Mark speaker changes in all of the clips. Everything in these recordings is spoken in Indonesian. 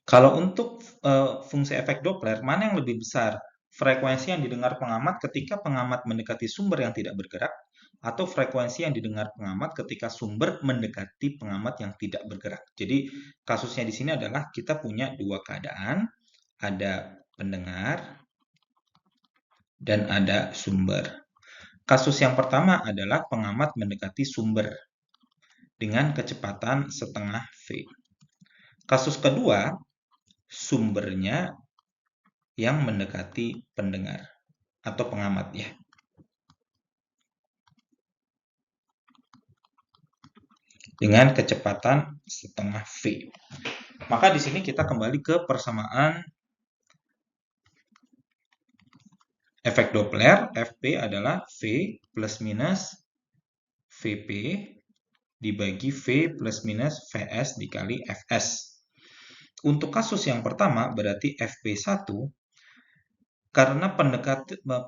Speaker 1: Kalau untuk fungsi efek Doppler, mana yang lebih besar? Frekuensi yang didengar pengamat ketika pengamat mendekati sumber yang tidak bergerak, atau frekuensi yang didengar pengamat ketika sumber mendekati pengamat yang tidak bergerak. Jadi kasusnya di sini adalah kita punya dua keadaan, ada pendengar dan ada sumber. Kasus yang pertama adalah pengamat mendekati sumber dengan kecepatan setengah V. Kasus kedua, sumbernya yang mendekati pendengar atau pengamat ya. Dengan kecepatan setengah V. Maka di sini kita kembali ke persamaan efek Doppler. Fp adalah V plus minus Vp dibagi V plus minus Vs dikali Fs. Untuk kasus yang pertama berarti Fp1 karena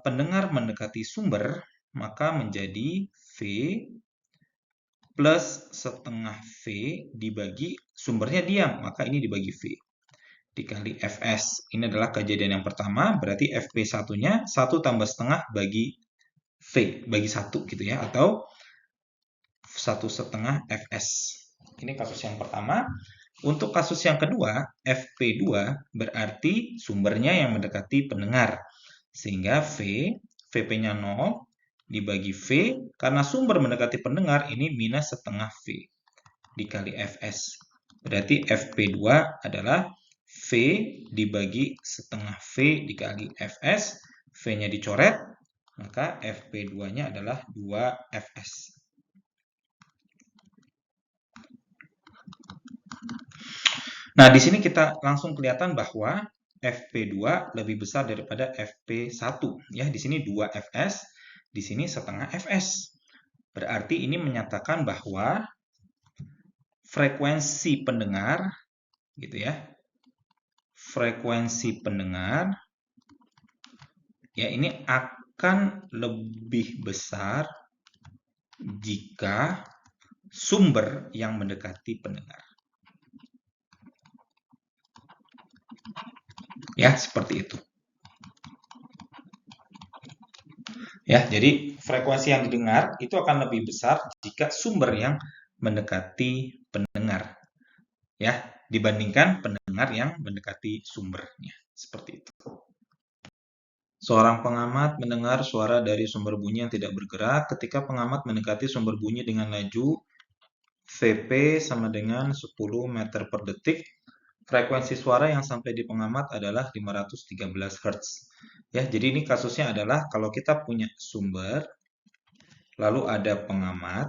Speaker 1: pendengar mendekati sumber maka menjadi V plus setengah V dibagi sumbernya diam, maka ini dibagi V dikali Fs. Ini adalah kejadian yang pertama, berarti Fp1-nya 1 tambah setengah bagi V, bagi 1 gitu ya, atau 1 setengah Fs. Ini kasus yang pertama. Untuk kasus yang kedua, Fp2 berarti sumbernya yang mendekati pendengar. Sehingga Vp-nya 0, dibagi V, karena sumber mendekati pendengar ini minus setengah V dikali Fs. Berarti Fp2 adalah V dibagi setengah V dikali Fs. V-nya dicoret, maka Fp2-nya adalah 2 Fs. Nah, di sini kita langsung kelihatan bahwa Fp2 lebih besar daripada Fp1. Ya, di sini 2 Fs, di sini setengah Fs. Berarti ini menyatakan bahwa frekuensi pendengar gitu ya. Frekuensi pendengar ya ini akan lebih besar jika sumber yang mendekati pendengar. Ya, seperti itu. Ya, jadi frekuensi yang didengar itu akan lebih besar jika sumber yang mendekati pendengar. Ya, dibandingkan pendengar yang mendekati sumbernya. Seperti itu. Seorang pengamat mendengar suara dari sumber bunyi yang tidak bergerak ketika pengamat mendekati sumber bunyi dengan laju Vp sama dengan 10 meter per detik. Frekuensi suara yang sampai di pengamat adalah 513 Hz. Ya, jadi ini kasusnya adalah kalau kita punya sumber, lalu ada pengamat,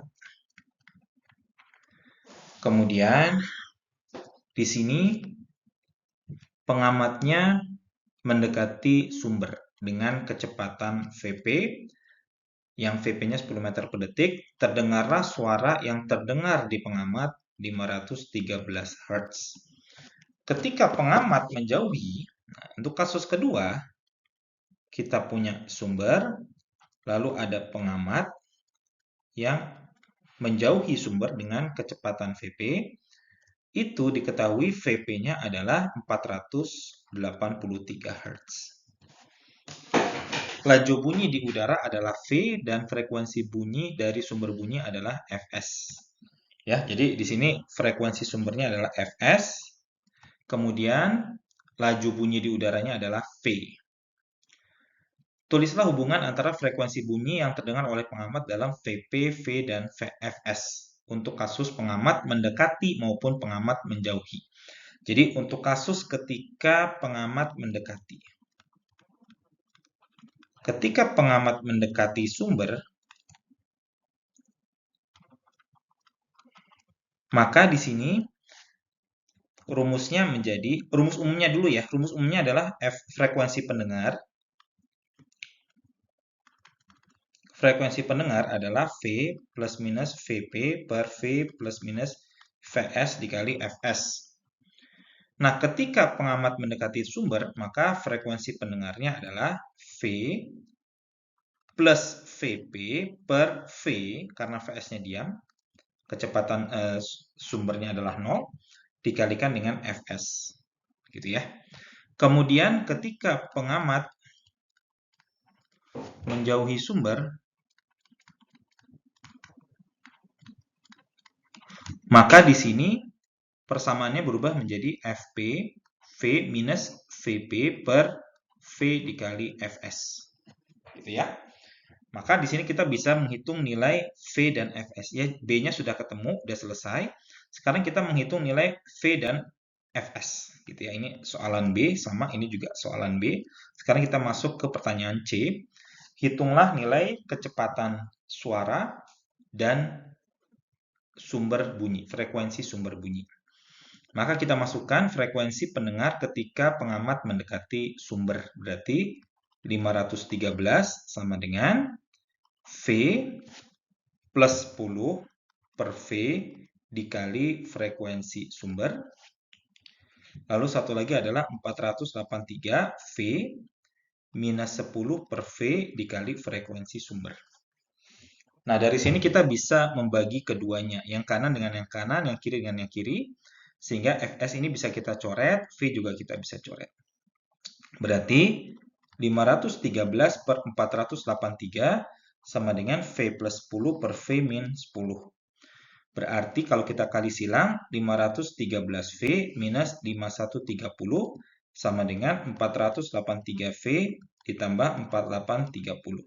Speaker 1: kemudian di sini pengamatnya mendekati sumber dengan kecepatan Vp, yang Vp-nya 10 meter per detik, terdengarlah suara yang terdengar di pengamat 513 Hz. Ketika pengamat menjauhi, untuk kasus kedua, kita punya sumber, lalu ada pengamat yang menjauhi sumber dengan kecepatan Vp, itu diketahui Vp-nya adalah 483 Hz. Laju bunyi di udara adalah V dan frekuensi bunyi dari sumber bunyi adalah Fs. Ya, jadi di sini frekuensi sumbernya adalah Fs, kemudian laju bunyi di udaranya adalah V. Tulislah hubungan antara frekuensi bunyi yang terdengar oleh pengamat dalam Vp, V, dan Fs untuk kasus pengamat mendekati maupun pengamat menjauhi. Jadi untuk kasus ketika pengamat mendekati. Ketika pengamat mendekati sumber, maka di sini rumusnya menjadi, rumus umumnya dulu ya. Rumus umumnya adalah frekuensi pendengar. Frekuensi pendengar adalah V plus minus Vp per V plus minus Vs dikali Fs. Nah, ketika pengamat mendekati sumber, maka frekuensi pendengarnya adalah V plus Vp per V, karena Vs-nya diam, kecepatan sumbernya adalah 0, dikalikan dengan Fs. gitu ya. Kemudian ketika pengamat menjauhi sumber, maka di sini persamaannya berubah menjadi FP V minus VP per V dikali Fs. Gitu ya. Maka di sini kita bisa menghitung nilai V dan Fs. Ya, B-nya sudah ketemu, sudah selesai. Sekarang kita menghitung nilai V dan Fs. Gitu ya. Ini soalan B, sama ini juga soalan B. Sekarang kita masuk ke pertanyaan C. Hitunglah nilai kecepatan suara dan sumber bunyi, frekuensi sumber bunyi. Maka kita masukkan frekuensi pendengar ketika pengamat mendekati sumber. Berarti 513 sama dengan V plus 10 per V dikali frekuensi sumber. Lalu satu lagi adalah 483 V minus 10 per V dikali frekuensi sumber. Nah, dari sini kita bisa membagi keduanya, yang kanan dengan yang kanan, yang kiri dengan yang kiri, sehingga Fs ini bisa kita coret, V juga kita bisa coret. Berarti 513 per 483 sama dengan V plus 10 per V min 10. Berarti kalau kita kali silang, 513V minus 5130 sama dengan 483V ditambah 4830.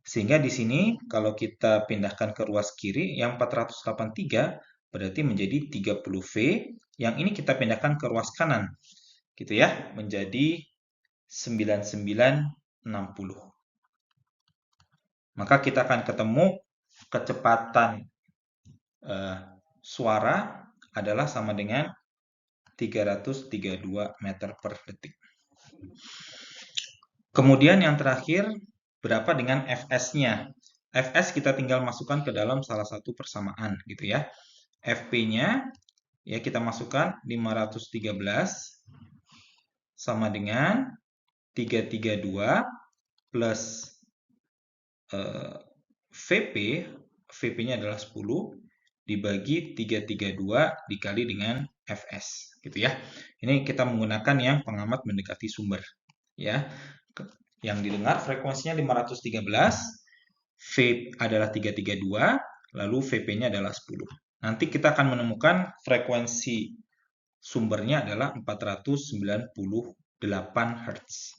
Speaker 1: Sehingga di sini kalau kita pindahkan ke ruas kiri, yang 483 berarti menjadi 30V. Yang ini kita pindahkan ke ruas kanan, gitu ya, menjadi 9960. Maka kita akan ketemu kecepatan suara adalah sama dengan 332 meter per detik. Kemudian yang terakhir, berapa dengan Fs-nya? Fs kita tinggal masukkan ke dalam salah satu persamaan, gitu ya. Fp-nya ya kita masukkan 513 sama dengan 332 plus Vp, Vp-nya adalah 10 dibagi 332 dikali dengan Fs, gitu ya. Ini kita menggunakan yang pengamat mendekati sumber, ya. Yang didengar frekuensinya 513, V adalah 332, lalu Vp-nya adalah 10. Nanti kita akan menemukan frekuensi sumbernya adalah 498 Hz.